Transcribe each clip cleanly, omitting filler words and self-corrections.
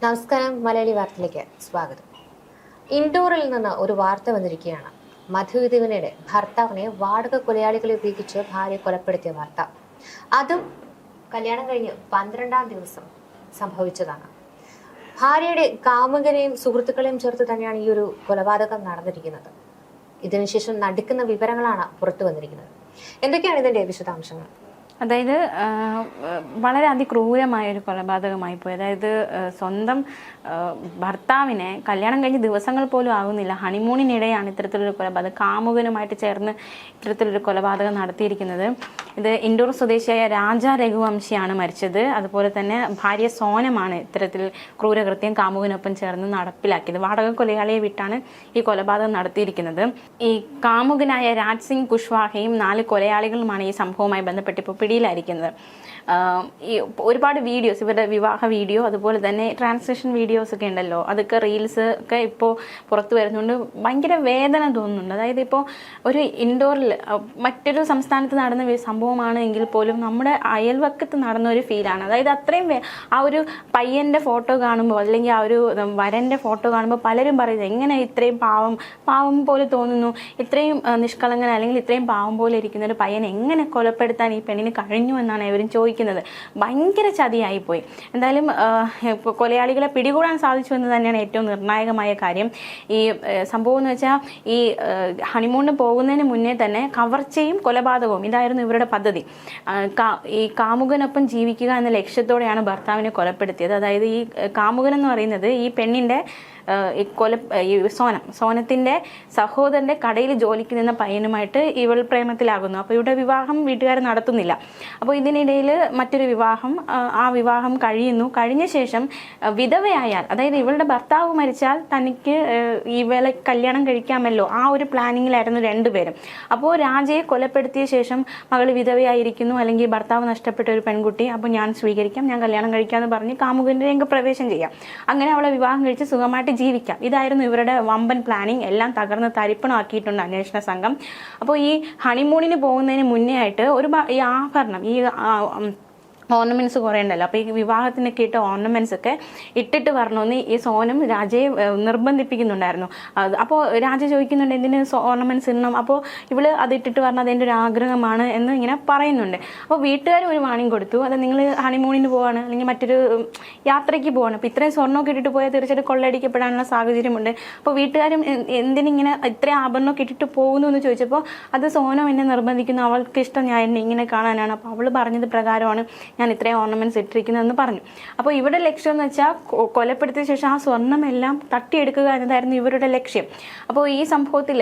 നമസ്കാരം. മലയാളി വാർത്തയിലേക്ക് സ്വാഗതം. ഇൻഡോറിൽ നിന്ന് ഒരു വാർത്ത വന്നിരിക്കുകയാണ്. മധുവിധുവിനിടെ ഭർത്താവിനെ വാടക കൊലയാളികളെ ഉപയോഗിച്ച് ഭാര്യ കൊലപ്പെടുത്തിയ വാർത്ത. അതും കല്യാണം കഴിഞ്ഞ് 12-ാം ദിവസം സംഭവിച്ചതാണ്. ഭാര്യയുടെ കാമുകനെയും സുഹൃത്തുക്കളെയും ചേർത്ത് തന്നെയാണ് ഈ ഒരു കൊലപാതകം നടന്നിരിക്കുന്നത്. ഇതിനുശേഷം നടുക്കുന്ന വിവരങ്ങളാണ് പുറത്തു വന്നിരിക്കുന്നത്. എന്തൊക്കെയാണ് ഇതിന്റെ വിശദാംശങ്ങൾ? അതായത് വളരെ അതിക്രൂരമായ ഒരു കൊലപാതകമായി പോയി. അതായത് സ്വന്തം ഭർത്താവിനെ കല്യാണം കഴിഞ്ഞ് ദിവസങ്ങൾ പോലും ആകുന്നില്ല, ഹണിമൂണിനിടെയാണ് ഇത്തരത്തിലൊരു കൊലപാതകം, കാമുകനുമായിട്ട് ചേർന്ന് ഇത്തരത്തിലൊരു കൊലപാതകം നടത്തിയിരിക്കുന്നത്. ഇത് ഇൻഡോർ സ്വദേശിയായ രാജ രഘുവംശിയാണ് മരിച്ചത്. അതുപോലെ തന്നെ ഭാര്യ സോനമാണ് ഇത്തരത്തിൽ ക്രൂരകൃത്യം കാമുകനൊപ്പം ചേർന്ന് നടപ്പിലാക്കിയത്. വാടക കൊലയാളിയെ വിട്ടാണ് ഈ കൊലപാതകം നടത്തിയിരിക്കുന്നത്. ഈ കാമുകനായ രാജ് സിംഗ് കുഷ്വാഹയും 4 കൊലയാളികളുമാണ് ഈ സംഭവവുമായി ബന്ധപ്പെട്ട് ഇപ്പോൾ പിടിയിലായിരിക്കുന്നത്. ഈ ഒരുപാട് വീഡിയോസ്, ഇവരുടെ വിവാഹ വീഡിയോ, അതുപോലെ തന്നെ ട്രാൻസ്ലേഷൻ വീഡിയോസ് ഒക്കെ ഉണ്ടല്ലോ, അതൊക്കെ റീൽസ് ഒക്കെ ഇപ്പോൾ പുറത്തു വരുന്നുണ്ട്. ഭയങ്കര വേദന തോന്നുന്നുണ്ട്. അതായത് ഇപ്പോൾ ഒരു ഇൻഡോറിൽ മറ്റൊരു സംസ്ഥാനത്ത് നടന്ന സംഭവമാണ് എങ്കിൽ പോലും നമ്മുടെ അയൽവക്കത്ത് നടന്ന ഒരു ഫീലാണ്. അതായത് അത്രയും ആ ഒരു പയ്യന്റെ ഫോട്ടോ കാണുമ്പോൾ, അല്ലെങ്കിൽ ആ ഒരു വരന്റെ ഫോട്ടോ കാണുമ്പോൾ പലരും പറയുന്നത് എങ്ങനെ ഇത്രയും പാവം പോലെ തോന്നുന്നു, ഇത്രയും നിഷ്കളങ്കൻ അല്ലെങ്കിൽ ഇത്രയും പാവം പോലെ ഇരിക്കുന്ന ഒരു പയ്യനെ എങ്ങനെ കൊലപ്പെടുത്താൻ ഈ പെണ്ണിന് കഴിഞ്ഞു എന്നാണ് ഇവരും ചോദിക്കുന്നത്. ഭയങ്കര ചതിയായിപ്പോയി. എന്തായാലും കൊലയാളികളെ പിടികൂടാൻ സാധിച്ചു എന്ന് തന്നെയാണ് ഏറ്റവും നിർണായകമായ കാര്യം. ഈ സംഭവം എന്ന് വെച്ചാൽ ഈ ഹണിമൂണിന് പോകുന്നതിന് മുന്നേ തന്നെ കവർച്ചയും കൊലപാതകവും ഇതായിരുന്നു ഇവരുടെ പദ്ധതി. ഈ കാമുകനൊപ്പം ജീവിക്കുക എന്ന ലക്ഷ്യത്തോടെയാണ് ഭർത്താവിനെ കൊലപ്പെടുത്തിയത്. അതായത് ഈ കാമുകൻ എന്ന് പറയുന്നത് ഈ പെണ്ണിന്റെ സോനത്തിന്റെ സഹോദരന്റെ കടയിൽ ജോലിക്ക് നിന്ന പയ്യനുമായിട്ട് ഇവൾ പ്രേമത്തിലാകുന്നു. അപ്പോൾ ഇവിടെ വിവാഹം വീട്ടുകാർ നടത്തുന്നില്ല. അപ്പോൾ ഇതിനിടയിൽ മറ്റൊരു വിവാഹം, ആ വിവാഹം കഴിഞ്ഞ ശേഷം വിധവയായാൽ, അതായത് ഇവളുടെ ഭർത്താവ് മരിച്ചാൽ തനിക്ക് ഇവളെ കല്യാണം കഴിക്കാമല്ലോ, ആ ഒരു പ്ലാനിങ്ങിലായിരുന്നു രണ്ടുപേരും. അപ്പോൾ രാജയെ കൊലപ്പെടുത്തിയ ശേഷം മകൾ വിധവയായിരിക്കുന്നു, അല്ലെങ്കിൽ ഭർത്താവ് നഷ്ടപ്പെട്ട ഒരു പെൺകുട്ടി, അപ്പോൾ ഞാൻ സ്വീകരിക്കാം, ഞാൻ കല്യാണം കഴിക്കാമെന്ന് പറഞ്ഞ് കാമുകന്റെ രംഗപ്രവേശം ചെയ്യാം. അങ്ങനെ അവളെ വിവാഹം കഴിച്ച് സുഖമായിട്ട് ജീവിക്കാം. ഇതായിരുന്നു ഇവരുടെ വമ്പൻ പ്ലാനിങ്. എല്ലാം തകർന്ന് തരിപ്പണമാക്കിയിട്ടുണ്ട് അന്വേഷണ സംഘം. അപ്പോൾ ഈ ഹണിമൂണിന് പോകുന്നതിന് മുന്നേ ആയിട്ട് ഈ ആഭരണം, ഈ ഓർണമെന്റ്സ് കുറേ ഉണ്ടല്ലോ, അപ്പോൾ ഈ വിവാഹത്തിനൊക്കെ ഇട്ട ഓർണമെന്റ്സ് ഒക്കെ ഇട്ടിട്ട് വരണമെന്ന് ഈ സോനം രാജയെ നിർബന്ധിപ്പിക്കുന്നുണ്ടായിരുന്നു. അപ്പോൾ രാജ ചോദിക്കുന്നുണ്ട് എന്തിന് ഓർണമെന്റ്സ് ഇടണം, അപ്പോൾ ഇവള് അത് ഇട്ടിട്ട് വരണം, അതെൻ്റെ ഒരു ആഗ്രഹമാണ് എന്ന് ഇങ്ങനെ പറയുന്നുണ്ട്. അപ്പോൾ വീട്ടുകാർ ഒരു വാണിംഗ് കൊടുത്തു, അത് നിങ്ങൾ ഹണിമൂണിന് പോവാണ് അല്ലെങ്കിൽ മറ്റൊരു യാത്രയ്ക്ക് പോവാണ്, അപ്പോൾ ഇത്രയും സ്വർണ്ണമൊക്കെ ഇട്ടിട്ട് പോയാൽ തീർച്ചയായിട്ടും കൊള്ളയടിക്കപ്പെടാനുള്ള സാഹചര്യമുണ്ട്. അപ്പോൾ വീട്ടുകാരും എന്തിനിങ്ങനെ ഇത്രയും ആഭരണമൊക്കെ ഇട്ടിട്ട് പോകുന്നു എന്ന് ചോദിച്ചപ്പോൾ അത് സോനം എന്നെ നിർബന്ധിക്കുന്നു, അവൾക്ക് ഇഷ്ടം ഞാൻ എന്നെ ഇങ്ങനെ കാണാനാണ്, അപ്പോൾ അവൾ പറഞ്ഞത് പ്രകാരമാണ് ഞാൻ ഇത്രയും ഓർണമെന്റ്സ് ഇട്ടിരിക്കുന്നതെന്ന് പറഞ്ഞു. അപ്പോൾ ഇവിടെ ലക്ഷ്യം എന്ന് വെച്ചാൽ കൊലപ്പെടുത്തിയ ശേഷം ആ സ്വർണ്ണമെല്ലാം തട്ടിയെടുക്കുക എന്നതായിരുന്നു ഇവരുടെ ലക്ഷ്യം. അപ്പോൾ ഈ സംഭവത്തിൽ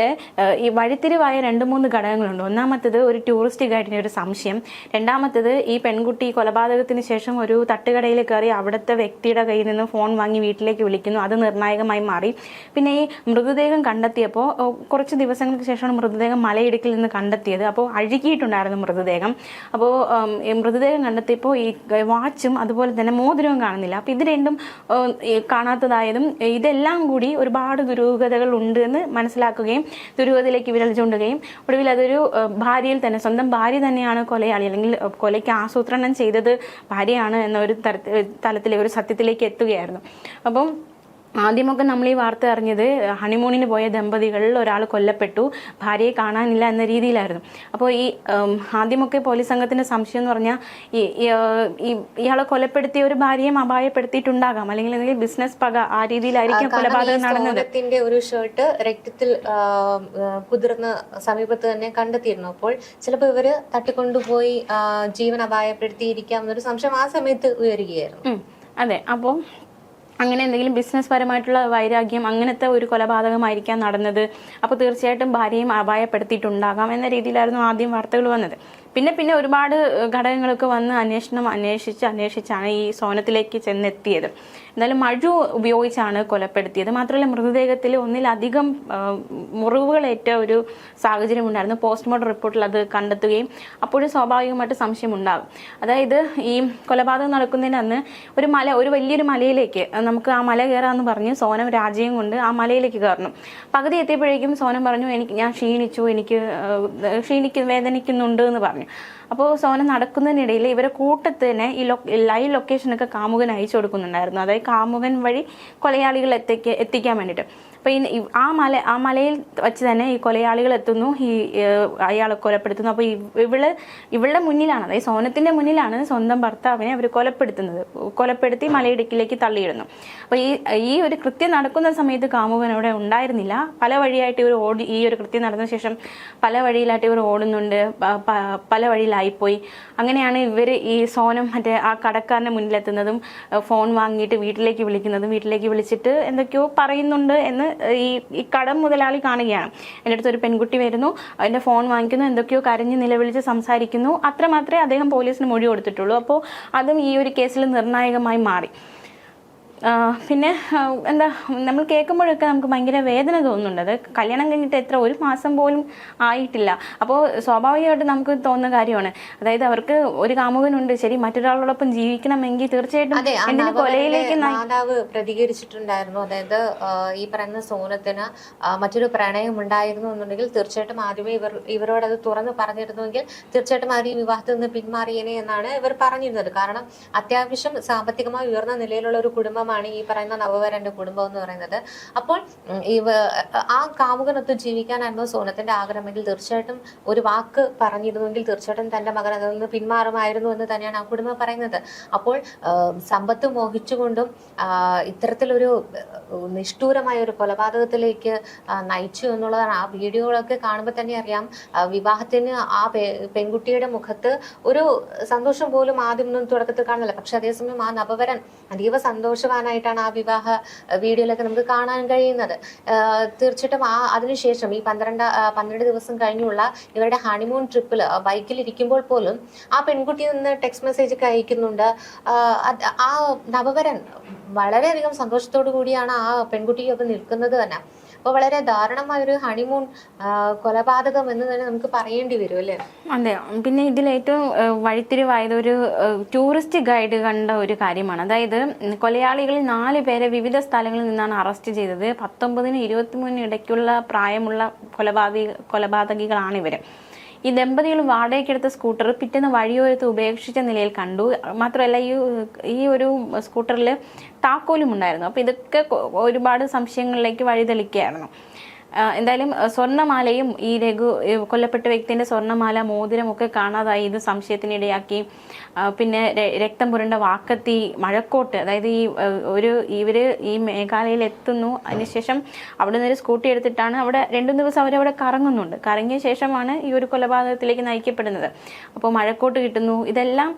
ഈ വഴിത്തിരിവായ 2-3 ഘടകങ്ങളുണ്ട്. ഒന്നാമത്തേത് ഒരു ടൂറിസ്റ്റ് ഗൈഡിന് ഒരു സംശയം. രണ്ടാമത്തേത് ഈ പെൺകുട്ടി കൊലപാതകത്തിന് ശേഷം ഒരു തട്ടുകടയിൽ കയറി അവിടുത്തെ വ്യക്തിയുടെ കയ്യിൽ നിന്ന് ഫോൺ വാങ്ങി വീട്ടിലേക്ക് വിളിക്കുന്നു, അത് നിർണായകമായി മാറി. പിന്നെ ഈ മൃതദേഹം കണ്ടെത്തിയപ്പോൾ കുറച്ച് ദിവസങ്ങൾക്ക് ശേഷമാണ് മൃതദേഹം മലയിടുക്കിൽ നിന്ന് കണ്ടെത്തിയത്. അപ്പോൾ അഴുകിയിട്ടുണ്ടായിരുന്നു മൃതദേഹം. അപ്പോൾ മൃതദേഹം കണ്ടെത്തിയപ്പോൾ ഈ വാച്ചും അതുപോലെ തന്നെ മോതിരവും കാണുന്നില്ല. അപ്പോൾ ഇത് രണ്ടും കാണാത്തതായതും ഇതെല്ലാം കൂടി ഒരുപാട് ദുരൂഹതകൾ ഉണ്ട് എന്ന് മനസ്സിലാക്കുകയും ദുരൂഹതയിലേക്ക് വിരൽ ചൂണ്ടുകയും ഒടുവിൽ അതൊരു ഭാര്യയിൽ തന്നെ, സ്വന്തം ഭാര്യ തന്നെയാണ് കൊലയാളി, അല്ലെങ്കിൽ കൊലയ്ക്ക് ആസൂത്രണം ചെയ്തത് ഭാര്യയാണ് എന്ന ഒരു തലത്തിലെ ഒരു സത്യത്തിലേക്ക് എത്തുകയായിരുന്നു. അപ്പം ആദ്യമൊക്കെ നമ്മൾ ഈ വാർത്ത അറിഞ്ഞത് ഹണിമൂണിന് പോയ ദമ്പതികളിൽ ഒരാൾ കൊല്ലപ്പെട്ടു, ഭാര്യയെ കാണാനില്ല എന്ന രീതിയിലായിരുന്നു. അപ്പോൾ ഈ ആദ്യമൊക്കെ പോലീസ് സംഘത്തിന്റെ സംശയം എന്ന് പറഞ്ഞാൽ ഇയാളെ കൊലപ്പെടുത്തിയ ഒരു ഭാര്യയും അപായപ്പെടുത്തിയിട്ടുണ്ടാകാം, അല്ലെങ്കിൽ എന്തെങ്കിലും ബിസിനസ് പക, ആ രീതിയിലായിരിക്കും കൊലപാതകം നടന്നത്. ഒരു ഷർട്ട് രക്തത്തിൽ കുതിർന്ന സമീപത്ത് തന്നെ കണ്ടെത്തിയിരുന്നു. അപ്പോൾ ചിലപ്പോൾ ഇവര് തട്ടിക്കൊണ്ടുപോയി ജീവൻ അപായപ്പെടുത്തിയിരിക്കാം എന്നൊരു സംശയം ആ സമയത്ത് ഉയരുകയായിരുന്നു. അതെ. അപ്പോൾ അങ്ങനെ എന്തെങ്കിലും ബിസിനസ് പരമായിട്ടുള്ള വൈരാഗ്യം, അങ്ങനത്തെ ഒരു കൊലപാതകമായിരിക്കാം നടന്നത്. അപ്പോൾ തീർച്ചയായിട്ടും ഭാര്യയും അപായപ്പെടുത്തിയിട്ടുണ്ടാകാം എന്ന രീതിയിലായിരുന്നു ആദ്യം വാർത്തകൾ വന്നത്. പിന്നെ ഒരുപാട് ഘടകങ്ങളൊക്കെ വന്ന് അന്വേഷിച്ചാണ് ഈ സോനത്തിലേക്ക് ചെന്നെത്തിയത്. എന്തായാലും മഴു ഉപയോഗിച്ചാണ് കൊലപ്പെടുത്തിയത്. മാത്രമല്ല മൃതദേഹത്തിൽ ഒന്നിലധികം മുറിവുകളേറ്റ ഒരു സാഹചര്യം ഉണ്ടായിരുന്നു. പോസ്റ്റ്മോർട്ടം റിപ്പോർട്ടിൽ അത് കണ്ടെത്തുകയും അപ്പോഴും സ്വാഭാവികമായിട്ട് സംശയം ഉണ്ടാകും. അതായത് ഈ കൊലപാതകം നടക്കുന്നതിന് അന്ന് ഒരു വലിയൊരു മലയിലേക്ക് നമുക്ക് ആ മല കയറാമെന്ന് പറഞ്ഞ് സോനം രാജയും കൊണ്ട് ആ മലയിലേക്ക് കയറണം. പകുതി എത്തിയപ്പോഴേക്കും സോനം പറഞ്ഞു, ഞാൻ ക്ഷീണിച്ചു, എനിക്ക് വേദനിക്കുന്നുണ്ട് എന്ന് പറഞ്ഞു. അപ്പോൾ സോന നടക്കുന്നതിനിടയിൽ ഇവരെ കൂട്ടത്തിൽ തന്നെ ഈ ലൈവ് ലൊക്കേഷനൊക്കെ കാമുകൻ അയച്ചു കൊടുക്കുന്നുണ്ടായിരുന്നു. അതായത് കാമുകൻ വഴി കൊലയാളികൾ എത്തിക്കാൻ വേണ്ടിയിട്ട്. അപ്പോൾ ആ മലയിൽ വെച്ച് തന്നെ ഈ കൊലയാളികൾ എത്തുന്നു, അയാളെ കൊലപ്പെടുത്തുന്നു. അപ്പോൾ ഇവളുടെ മുന്നിലാണ്, അതായത് സോനത്തിൻ്റെ മുന്നിലാണ് സ്വന്തം ഭർത്താവിനെ അവർ കൊലപ്പെടുത്തി മലയിടുക്കിലേക്ക് തള്ളിയിടുന്നു. അപ്പോൾ ഈ ഒരു കൃത്യം നടക്കുന്ന സമയത്ത് കാമുകൻ അവിടെ ഉണ്ടായിരുന്നില്ല. പല വഴിയായിട്ട് ഇവർ ഈ ഒരു കൃത്യം നടന്ന ശേഷം പല വഴിയിലായിട്ട് ഇവർ ഓടുന്നുണ്ട്, പല വഴിയിലായിപ്പോയി. അങ്ങനെയാണ് ഇവർ ഈ സോനം മറ്റേ ആ കടക്കാരൻ്റെ മുന്നിലെത്തുന്നതും ഫോൺ വാങ്ങിയിട്ട് വീട്ടിലേക്ക് വിളിച്ചിട്ട് എന്തൊക്കെയോ പറയുന്നുണ്ട് എന്ന് ഈ കടം മുതലാളി കാണുകയാണ്. എൻ്റെ അടുത്ത് ഒരു പെൺകുട്ടി വരുന്നു, അതിൻ്റെ ഫോൺ വാങ്ങിക്കുന്നു, എന്തൊക്കെയോ കരഞ്ഞ് നിലവിളിച്ച് സംസാരിക്കുന്നു. അത്ര മാത്രമേ അദ്ദേഹം പോലീസിന് മൊഴി കൊടുത്തിട്ടുള്ളൂ. അപ്പോൾ അതും ഈ ഒരു കേസിൽ നിർണായകമായി മാറി. പിന്നെ എന്താ, നമ്മൾ കേൾക്കുമ്പോഴൊക്കെ നമുക്ക് ഭയങ്കര വേദന തോന്നുന്നുണ്ട്. അത് കല്യാണം കഴിഞ്ഞിട്ട് ഒരു മാസം പോലും ആയിട്ടില്ല. അപ്പോൾ സ്വാഭാവികമായിട്ട് നമുക്ക് തോന്നുന്ന കാര്യമാണ്. അതായത് അവർക്ക് ഒരു കാമുകനുണ്ട്, ശരി, മറ്റൊരാളോടൊപ്പം ജീവിക്കണമെങ്കിൽ തീർച്ചയായിട്ടും എന്തിന് കൊലയിലേക്ക് മാതാവ് പ്രതികരിച്ചിട്ടുണ്ടായിരുന്നു. അതായത് ഈ പറയുന്ന സോനത്തിന് മറ്റൊരു പ്രണയം ഉണ്ടായിരുന്നു എന്നുണ്ടെങ്കിൽ തീർച്ചയായിട്ടും ആദ്യമേ ഇവരോട് അത് തുറന്ന് പറഞ്ഞിരുന്നുവെങ്കിൽ തീർച്ചയായിട്ടും അവർ ഈ വിവാഹത്തിൽ നിന്ന് പിന്മാറിയേനെ എന്നാണ് ഇവർ പറഞ്ഞിരുന്നത്. കാരണം അത്യാവശ്യം സാമ്പത്തികമായി ഉയർന്ന നിലയിലുള്ള ഒരു കുടുംബം ഈ പറയുന്ന നവവരന്റെ കുടുംബം എന്ന് പറയുന്നത്. അപ്പോൾ ആ കാമുകനൊത്ത് ജീവിക്കാനായിരുന്നു സോനത്തിന്റെ ആഗ്രഹമെങ്കിൽ തീർച്ചയായിട്ടും ഒരു വാക്ക് പറഞ്ഞിരുന്നുവെങ്കിൽ തീർച്ചയായിട്ടും തന്റെ മകൻ അതിൽ നിന്ന് പിന്മാറുമായിരുന്നു എന്ന് തന്നെയാണ് ആ കുടുംബം പറയുന്നത്. അപ്പോൾ സമ്പത്ത് മോഹിച്ചുകൊണ്ടും ഇത്തരത്തിലൊരു നിഷ്ഠൂരമായ ഒരു കൊലപാതകത്തിലേക്ക് നയിച്ചു എന്നുള്ളതാണ്. ആ വീഡിയോകളൊക്കെ കാണുമ്പോൾ തന്നെ അറിയാം, വിവാഹത്തിന് ആ പെൺകുട്ടിയുടെ മുഖത്ത് ഒരു സന്തോഷം പോലും ആദ്യം തുടക്കത്തിൽ കാണില്ല. പക്ഷെ അതേസമയം ആ നവവരൻ അതീവ സന്തോഷവാനായിട്ടാണ് ആ വിവാഹ വീഡിയോയിലൊക്കെ നമുക്ക് കാണാൻ കഴിയുന്നത്. തീർച്ചയായിട്ടും അതിനുശേഷം ഈ 12 ദിവസം കഴിഞ്ഞുള്ള ഇവരുടെ ഹണിമൂൺ ട്രിപ്പിൽ ബൈക്കിൽ ഇരിക്കുമ്പോൾ പോലും ആ പെൺകുട്ടി നിന്ന് ടെക്സ്റ്റ് മെസ്സേജ് ഒക്കെ അയക്കുന്നുണ്ട്. ആ നവവരൻ വളരെയധികം സന്തോഷത്തോടു കൂടിയാണ് ആ പെൺകുട്ടിയൊപ്പം നിൽക്കുന്നത് തന്നെ. അപ്പോൾ വളരെ ദാരുണമായൊരു ഹണിമൂൺ കൊലപാതകം എന്ന് തന്നെ നമുക്ക് പറയേണ്ടി വരും അല്ലേ? അതെ. പിന്നെ ഇതിൽ ഏറ്റവും വഴിത്തിരിവായത് ഒരു ടൂറിസ്റ്റ് ഗൈഡ് കണ്ട ഒരു കാര്യമാണ്. അതായത് കൊലയാളികളിൽ 4 പേരെ വിവിധ സ്ഥലങ്ങളിൽ നിന്നാണ് അറസ്റ്റ് ചെയ്തത്. 19-നും 23-നും ഇടയ്ക്കുള്ള പ്രായമുള്ള കൊലപാതകികളാണ് ഇവർ. ഈ ദമ്പതികൾ വാടകയ്ക്കെടുത്ത സ്കൂട്ടർ പിറ്റേന്ന് വഴിയോരത്ത് ഉപേക്ഷിച്ച നിലയിൽ കണ്ടു. മാത്രമല്ല ഈ ഒരു സ്കൂട്ടറിൽ താക്കോലും ഉണ്ടായിരുന്നു. അപ്പോൾ ഇതൊക്കെ ഒരുപാട് സംശയങ്ങളിലേക്ക് വഴിതെളിക്കുകയായിരുന്നു. എന്തായാലും സ്വർണ്ണമാലയും ഈ കൊല്ലപ്പെട്ട വ്യക്തിൻ്റെ സ്വർണ്ണമാല, മോതിരമൊക്കെ കാണാതായി. ഇത് സംശയത്തിനിടയാക്കി. പിന്നെ രക്തം പുരണ്ട വാക്കത്തി, മഴക്കോട്ട്, അതായത് ഇവര് ഈ മേഘാലയയിൽ എത്തുന്നു. അതിനുശേഷം അവിടെ നിന്ന് ഒരു സ്കൂട്ടി എടുത്തിട്ടാണ് അവിടെ 2 ദിവസം അവരവിടെ കറങ്ങുന്നുണ്ട്. കറങ്ങിയ ശേഷമാണ് ഈ ഒരു കൊലപാതകത്തിലേക്ക് നയിക്കപ്പെടുന്നത്. അപ്പോൾ മഴക്കോട്ട് കിട്ടുന്നു. ഇതെല്ലാം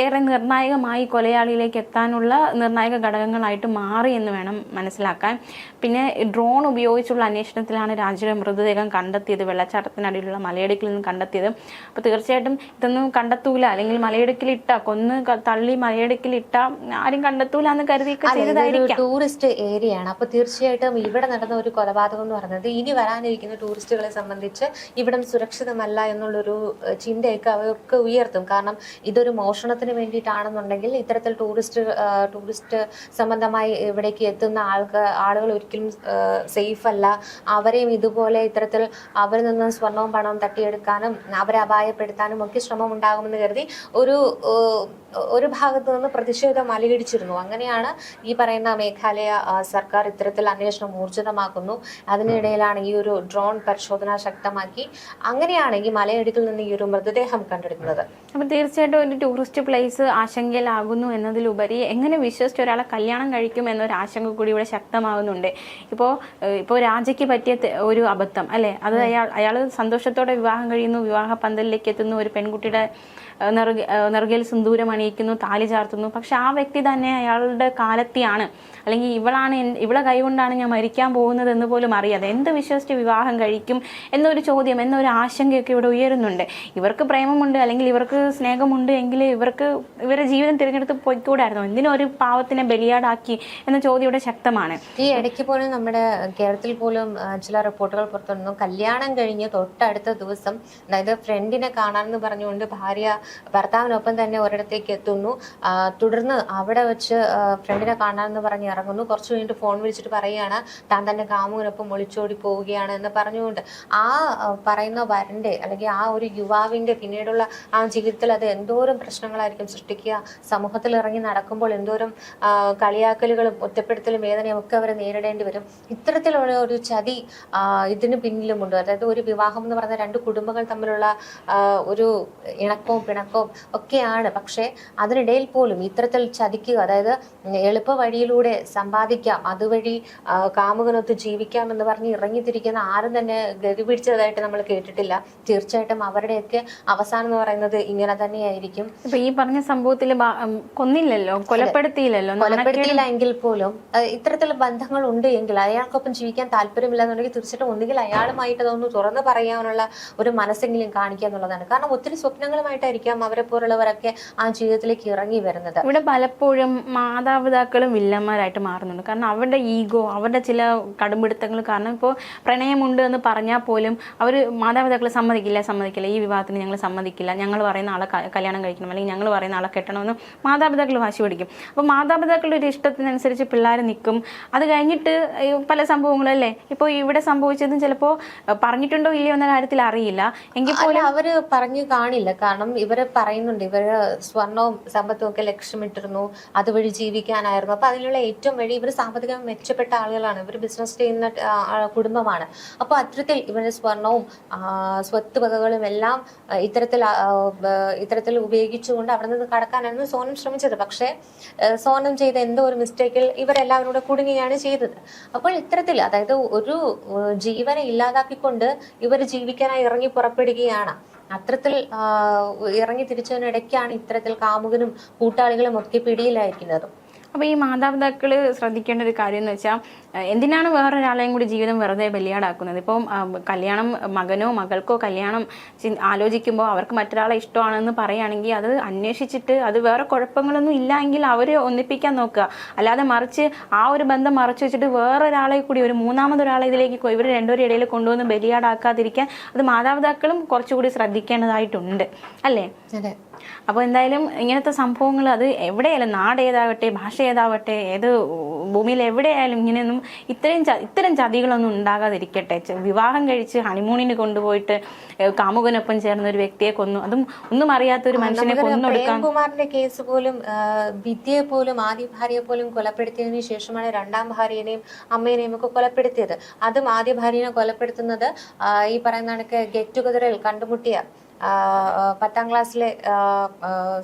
ഏറെ നിർണായകമായി കൊലയാളിയിലേക്ക് എത്താനുള്ള നിർണായക ഘടകങ്ങളായിട്ട് മാറി എന്ന് വേണം മനസ്സിലാക്കാൻ. പിന്നെ ഡ്രോൺ ഉപയോഗിച്ചുള്ള അന്വേഷണത്തിലാണ് രാജയുടെ മൃതദേഹം കണ്ടെത്തിയത്, വെള്ളച്ചാട്ടത്തിനടിയിലുള്ള മലയിടുക്കിൽ നിന്ന് കണ്ടെത്തിയത്. അപ്പോൾ തീർച്ചയായിട്ടും ഇതൊന്നും കണ്ടെത്തൂല, അല്ലെങ്കിൽ മലയിടുക്കിലിട്ട കൊന്ന് തള്ളി മലയിടുക്കിലിട്ട ആരും കണ്ടെത്തൂല എന്ന് കരുതിയൊക്കെ ചെയ്തതായിരിക്കാം. ടൂറിസ്റ്റ് ഏരിയയാണ്. അപ്പൊ തീർച്ചയായിട്ടും ഇവിടെ നടന്ന ഒരു കൊലപാതകം എന്ന് പറയുന്നത് ഇനി വരാനിരിക്കുന്ന ടൂറിസ്റ്റുകളെ സംബന്ധിച്ച് ഇവിടം സുരക്ഷിതമല്ല എന്നുള്ളൊരു ചിന്തയൊക്കെ അവർക്ക് ഉയർത്തും. കാരണം ഇതൊരു മോഷണത്തിന് വേണ്ടിയിട്ടാണെന്നുണ്ടെങ്കിൽ ഇത്തരത്തിൽ ടൂറിസ്റ്റ് സംബന്ധമായി ഇവിടേക്ക് എത്തുന്ന ആളുകൾ ഒരിക്കലും സേഫ് അല്ല. അവരെയും ഇതുപോലെ ഇത്തരത്തിൽ അവരിൽ നിന്ന് സ്വർണവും പണവും തട്ടിയെടുക്കാനും അവരെ അപായപ്പെടുത്താനും ഒക്കെ ശ്രമം ഉണ്ടാകുമെന്ന് കരുതി ഒരു ഭാഗത്ത് നിന്ന് പ്രതിഷേധം അലയടിച്ചിരുന്നു. അങ്ങനെയാണ് ഈ പറയുന്ന മേഘാലയ സർക്കാർ ഇത്തരത്തിൽ അന്വേഷണം ഊർജിതമാക്കുന്നു. അതിനിടയിലാണ് ഈ ഒരു ഡ്രോൺ പരിശോധന ശക്തമാക്കി. അങ്ങനെയാണ് ഈ മലയിടുക്കിൽ നിന്ന് ഈ ഒരു മൃതദേഹം കണ്ടെടുക്കുന്നത്. അപ്പം തീർച്ചയായിട്ടും ഒരു ടൂറിസ്റ്റ് പ്ലേസ് ആശങ്കയിലാകുന്നു എന്നതിലുപരി എങ്ങനെ വിശ്വസിച്ച് ഒരാളെ കല്യാണം കഴിക്കും എന്നൊരു ആശങ്ക കൂടി ഇവിടെ ശക്തമാകുന്നുണ്ട്. ഇപ്പോൾ രാജയ്ക്ക് പറ്റിയ ഒരു അബദ്ധം അല്ലേ, അത് അയാൾ സന്തോഷത്തോടെ വിവാഹം കഴിയുന്നു, വിവാഹ പന്തലിലേക്ക് എത്തുന്നു, ഒരു പെൺകുട്ടിയുടെ നെറുകയിൽ സിന്ദൂരം അണിയിക്കുന്നു, താലി ചാർത്തുന്നു. പക്ഷെ ആ വ്യക്തി തന്നെ അയാളുടെ കാലത്തെയാണ്, അല്ലെങ്കിൽ ഇവളെ കൈകൊണ്ടാണ് ഞാൻ മരിക്കാൻ പോകുന്നത് എന്ന് പോലും അറിയാതെ എന്ത് വിശ്വസിച്ച് വിവാഹം കഴിക്കും എന്നൊരു ചോദ്യം, എന്നൊരു ആശങ്കയൊക്കെ ഇവിടെ ഉയരുന്നുണ്ട്. ഇവർക്ക് പ്രേമമുണ്ട്, അല്ലെങ്കിൽ ഇവർക്ക് സ്നേഹമുണ്ട് എങ്കിൽ ഇവരുടെ ജീവിതം തിരഞ്ഞെടുത്ത് പോയിക്കൂടായിരുന്നു, എന്തിനും ഒരു പാവത്തിനെ ബലിയാടാക്കി എന്ന ചോദ്യം ഇവിടെ ശക്തമാണ്. ഈ ഇടയ്ക്ക് പോലും നമ്മുടെ കേരളത്തിൽ കേസിൽ പോലും ചില റിപ്പോർട്ടുകൾ പുറത്തുവന്നു. കല്യാണം കഴിഞ്ഞ് തൊട്ടടുത്ത ദിവസം, അതായത് ഫ്രണ്ടിനെ കാണാനെന്ന് പറഞ്ഞുകൊണ്ട് ഭാര്യ ഭർത്താവിനൊപ്പം തന്നെ ഒരിടത്തേക്ക് എത്തുന്നു. തുടർന്ന് അവിടെ വെച്ച് ഫ്രണ്ടിനെ കാണാനെന്ന് പറഞ്ഞ് ഇറങ്ങുന്നു. കുറച്ച് കഴിഞ്ഞിട്ട് ഫോൺ വിളിച്ചിട്ട് പറയുകയാണ് താൻ തന്നെ കാമുവിനൊപ്പം ഒളിച്ചോടി പോവുകയാണ് എന്ന് പറഞ്ഞുകൊണ്ട് ആ പറയുന്ന വരന്റെ അല്ലെങ്കിൽ ആ ഒരു യുവാവിന്റെ പിന്നീടുള്ള ആ ജീവിതത്തിൽ അത് എന്തോരം പ്രശ്നങ്ങളായിരിക്കും സൃഷ്ടിക്കുക. സമൂഹത്തിൽ ഇറങ്ങി നടക്കുമ്പോൾ എന്തോരം കളിയാക്കലുകളും ഒറ്റപ്പെടുത്തലും വേദനയും ഒക്കെ അവർ നേരിടേണ്ടി വരും. ഇത്തരത്തിലുള്ള ഒരു ചതി ഇതിന് പിന്നിലുമുണ്ട്. അതായത് ഒരു വിവാഹം എന്ന് പറഞ്ഞ രണ്ട് കുടുംബങ്ങൾ തമ്മിലുള്ള ഒരു ഇണക്കവും പിണക്കവും ഒക്കെയാണ്. പക്ഷെ അതിനിടയിൽ പോലും ഇത്തരത്തിൽ ചതിക്കുക, അതായത് എളുപ്പ വഴിയിലൂടെ സമ്പാദിക്കാം, അതുവഴി കാമുകനൊത്ത് ജീവിക്കാം എന്ന് പറഞ്ഞ് ഇറങ്ങിത്തിരിക്കുന്ന ആരും തന്നെ ഗതി പിടിച്ചതായിട്ട് നമ്മൾ കേട്ടിട്ടില്ല. തീർച്ചയായിട്ടും അവരുടെയൊക്കെ അവസാനം എന്ന് പറയുന്നത് ഇങ്ങനെ തന്നെയായിരിക്കും. ഇപ്പൊ ഈ പറഞ്ഞ സംഭവത്തിൽ കൊന്നില്ലല്ലോ, കൊലപ്പെടുത്തിയില്ല എങ്കിൽ പോലും ഇത്തരത്തിലുള്ള ബന്ധങ്ങൾ ഉണ്ട് എങ്കിൽ അയാൾക്കൊപ്പം ജീവിക്കാൻ താല്പര്യമില്ല എന്നുണ്ടെങ്കിൽ തീർച്ചയായിട്ടും ഒന്നുകിൽ അയാളുമായിട്ട് അതൊന്ന് തുറന്നു പറയാനുള്ള ഒരു മനസ്സെങ്കിലും കാണിക്കുക എന്നുള്ളതാണ്. കാരണം ഒത്തിരി സ്വപ്നങ്ങളുമായിട്ടായിരിക്കാം അവരെ പോലുള്ളവരൊക്കെ ആ ജീവിതത്തിലേക്ക് ഇറങ്ങി വരുന്നത്. ഇവിടെ പലപ്പോഴും മാതാപിതാക്കളും വില്ലന്മാരായിട്ട് മാറുന്നുണ്ട്. കാരണം അവരുടെ ഈഗോ, അവരുടെ ചില കടുംപിടുത്തങ്ങൾ കാരണം ഇപ്പോൾ പ്രണയമുണ്ട് എന്ന് പറഞ്ഞാൽ പോലും അവർ മാതാപിതാക്കൾ സമ്മതിക്കില്ല, ഈ വിവാഹത്തിന് ഞങ്ങൾ സമ്മതിക്കില്ല, ഞങ്ങൾ പറയുന്ന ആളെ കല്യാണം കഴിക്കണം അല്ലെങ്കിൽ ഞങ്ങൾ പറയുന്ന ആളെ കെട്ടണമെന്ന് മാതാപിതാക്കൾ വാശി പിടിക്കും. അപ്പോൾ മാതാപിതാക്കളുടെ ഒരു ഇഷ്ടത്തിനനുസരിച്ച് പിള്ളേർ നിൽക്കും. അത് കഴിഞ്ഞിട്ട് പല സംഭവങ്ങളല്ലേ ഇപ്പോൾ ഇവിടെ സംഭവിച്ചതും ചിലപ്പോൾ പറഞ്ഞിട്ടുണ്ടോ ഇല്ലയോ എന്ന കാര്യത്തിൽ അറിയില്ല എങ്കിൽ പോലും അവര് പറഞ്ഞു കാണില്ല. കാരണം ഇവര് പറയുന്നുണ്ട് ഇവര് സ്വർണവും സമ്പത്തും ഒക്കെ ലക്ഷ്യമിട്ടിരുന്നു, അതുവഴി ജീവിക്കാനായിരുന്നു. അപ്പൊ അതിനുള്ള ഏറ്റവും വഴി ഇവർ സാമ്പത്തികം മെച്ചപ്പെട്ട ആളുകളാണ്, ഇവർ ബിസിനസ് ചെയ്യുന്ന കുടുംബമാണ്. അപ്പൊ അത്തരത്തിൽ ഇവരുടെ സ്വർണവും സ്വത്ത് വകകളും എല്ലാം ഇത്തരത്തിൽ ഉപയോഗിച്ചുകൊണ്ട് അവിടെ നിന്ന് കടക്കാനായിരുന്നു സോനം ശ്രമിച്ചത്. പക്ഷെ സോനം ചെയ്ത എന്തോ ഒരു മിസ്റ്റേക്കിൽ ഇവരെല്ലാവരും കൂടെ കുടുങ്ങുകയാണ് ചെയ്തത്. അപ്പോൾ ഇത്തരത്തിൽ അതായത് ഒരു ജീവനെ ഇല്ലാതാക്കിക്കൊണ്ട് ഇവർ ജീവിക്കാനായി ഇറങ്ങി പുറപ്പെടുകയാണ്. അത്തരത്തിൽ ഇറങ്ങി തിരിച്ചതിനിടയ്ക്കാണ് ഇത്തരത്തിൽ കാമുകനും കൂട്ടാളികളും ഒക്കെ പിടിയിലായിരിക്കുന്നത്. അപ്പോൾ ഈ മാതാപിതാക്കൾ ശ്രദ്ധിക്കേണ്ട ഒരു കാര്യം എന്ന് വെച്ചാൽ എന്തിനാണ് വേറൊരാളെയും കൂടി ജീവിതം വെറുതെ ബലിയാടാക്കുന്നത്? ഇപ്പം കല്യാണം മകനോ മകൾക്കോ കല്യാണം ആലോചിക്കുമ്പോൾ അവർക്ക് മറ്റൊരാളെ ഇഷ്ടമാണെന്ന് പറയുകയാണെങ്കിൽ അത് അന്വേഷിച്ചിട്ട് അത് വേറെ കുഴപ്പങ്ങളൊന്നും ഇല്ല എങ്കിൽ അവരെ ഒന്നിപ്പിക്കാൻ നോക്കുക. അല്ലാതെ മറിച്ച് ആ ഒരു ബന്ധം മറച്ചു വെച്ചിട്ട് വേറൊരാളെ കൂടി ഒരു മൂന്നാമതൊരാളെ ഇതിലേക്ക് ഇവർ രണ്ടുപേരും ഇടയിൽ കൊണ്ടുവന്ന് ബലിയാടാക്കാതിരിക്കാൻ അത് മാതാപിതാക്കളും കുറച്ചുകൂടി ശ്രദ്ധിക്കേണ്ടതായിട്ടുണ്ട് അല്ലേ? അതെ. അപ്പോൾ എന്തായാലും ഇങ്ങനത്തെ സംഭവങ്ങൾ അത് എവിടെയായാലും, നാട് ഏതാവട്ടെ, ഭാഷ ഏതാവട്ടെ, ഏത് ഭൂമിയിൽ എവിടെയായാലും ഇങ്ങനെയൊന്നും ഇത്തരം ചതികളൊന്നും ഉണ്ടാകാതിരിക്കട്ടെ. വിവാഹം കഴിച്ച് ഹണിമൂണിന് കൊണ്ടുപോയിട്ട് കാമുകനൊപ്പം ചേർന്ന ഒരു വ്യക്തിയെ കൊന്നു, അതും ഒന്നും അറിയാത്ത ഒരു മനുഷ്യനെ കൊന്നൊടുക്കാൻ. കുമാറിന്റെ കേസ് പോലും വിദ്യയെ പോലും ആദ്യ ഭാര്യയെ പോലും കൊലപ്പെടുത്തിയതിനു ശേഷമാണ് രണ്ടാം ഭാര്യനെയും അമ്മേനെയും ഒക്കെ കൊലപ്പെടുത്തിയത്. അതും ആദ്യ ഭാര്യനെ കൊലപ്പെടുത്തുന്നത് ഈ പറയുന്ന കണക്ക് ഗെറ്റ് ടുഗദറിൽ കണ്ടുമുട്ടിയ 10ാം ക്ലാസ്സിലെ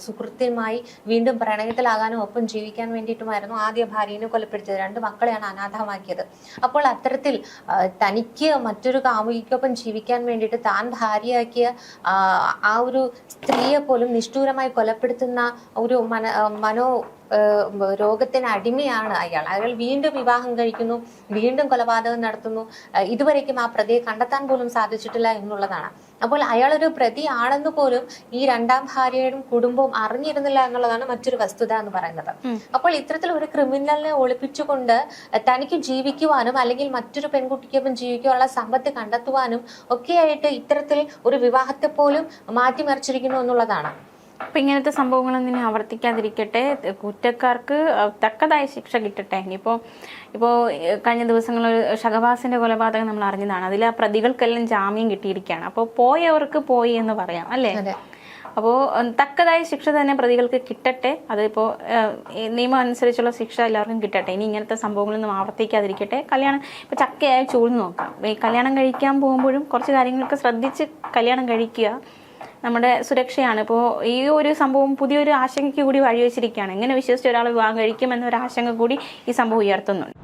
സുഹൃത്തുമായി വീണ്ടും പ്രണയത്തിലാകാനും ഒപ്പം ജീവിക്കാൻ വേണ്ടിയിട്ടുമായിരുന്നു ആദ്യ ഭാര്യനെ കൊലപ്പെടുത്തിയത്. 2 മക്കളെയാണ് അനാഥമാക്കിയത്. അപ്പോൾ അത്തരത്തിൽ തനിക്ക് മറ്റൊരു കാമുകിക്കൊപ്പം ജീവിക്കാൻ വേണ്ടിയിട്ട് താൻ ഭാര്യയാക്കിയ ആ ഒരു സ്ത്രീയെ പോലും നിഷ്ഠൂരമായി കൊലപ്പെടുത്തുന്ന ഒരു മനോ രോഗത്തിന് അടിമയാണ് അയാൾ വീണ്ടും വിവാഹം കഴിക്കുന്നു, വീണ്ടും കൊലപാതകം നടത്തുന്നു. ഇതുവരേക്കും ആ പ്രതിയെ കണ്ടെത്താൻ പോലും സാധിച്ചിട്ടില്ല എന്നുള്ളതാണ്. അപ്പോൾ അയാളൊരു പ്രതി ആണെന്ന് പോലും ഈ രണ്ടാം ഭാര്യയുടെ കുടുംബവും അറിഞ്ഞിരുന്നില്ല എന്നുള്ളതാണ് മറ്റൊരു വസ്തുത എന്ന് പറയുന്നത്. അപ്പോൾ ഇത്തരത്തിൽ ഒരു ക്രിമിനലിനെ ഒളിപ്പിച്ചുകൊണ്ട് തനിക്ക് ജീവിക്കുവാനും അല്ലെങ്കിൽ മറ്റൊരു പെൺകുട്ടിക്കൊപ്പം ജീവിക്കാനുള്ള സമ്പത്ത് കണ്ടെത്തുവാനും ഒക്കെയായിട്ട് ഇത്തരത്തിൽ ഒരു വിവാഹത്തെ പോലും മാറ്റിമറിച്ചിരിക്കുന്നു എന്നുള്ളതാണ്. അപ്പം ഇങ്ങനത്തെ സംഭവങ്ങളൊന്നും ഇനി ആവർത്തിക്കാതിരിക്കട്ടെ, കുറ്റക്കാർക്ക് തക്കതായ ശിക്ഷ കിട്ടട്ടെ. ഇപ്പോൾ കഴിഞ്ഞ ദിവസങ്ങളിൽ ഷഹബാസിന്റെ കൊലപാതകം നമ്മൾ അറിഞ്ഞതാണ്. അതിൽ ആ പ്രതികൾക്കെല്ലാം ജാമ്യം കിട്ടിയിരിക്കുകയാണ്. അപ്പോൾ പോയവർക്ക് പോയി എന്ന് പറയാം അല്ലേ? അപ്പോൾ തക്കതായ ശിക്ഷ തന്നെ പ്രതികൾക്ക് കിട്ടട്ടെ. അതിപ്പോൾ നിയമം അനുസരിച്ചുള്ള ശിക്ഷ എല്ലാവർക്കും കിട്ടട്ടെ. ഇനി ഇങ്ങനത്തെ സംഭവങ്ങളൊന്നും ആവർത്തിക്കാതിരിക്കട്ടെ. കല്യാണം ഇപ്പോൾ ചക്കയായി ചൂഴ്ന്നു നോക്കാം. ഈ കല്യാണം കഴിക്കാൻ പോകുമ്പോഴും കുറച്ച് കാര്യങ്ങളൊക്കെ ശ്രദ്ധിച്ച് കല്യാണം കഴിക്കുക. നമ്മുടെ സുരക്ഷയാണ്. ഇപ്പോൾ ഈ ഒരു സംഭവം പുതിയൊരു ആശങ്കയ്ക്ക് കൂടി വഴിവെച്ചിരിക്കുകയാണ്. എങ്ങനെ വിശ്വസിച്ച് ഒരാൾ വിവാഹം കഴിക്കുമെന്നൊരു ആശങ്ക കൂടി ഈ സംഭവം ഉയർത്തുന്നുണ്ട്.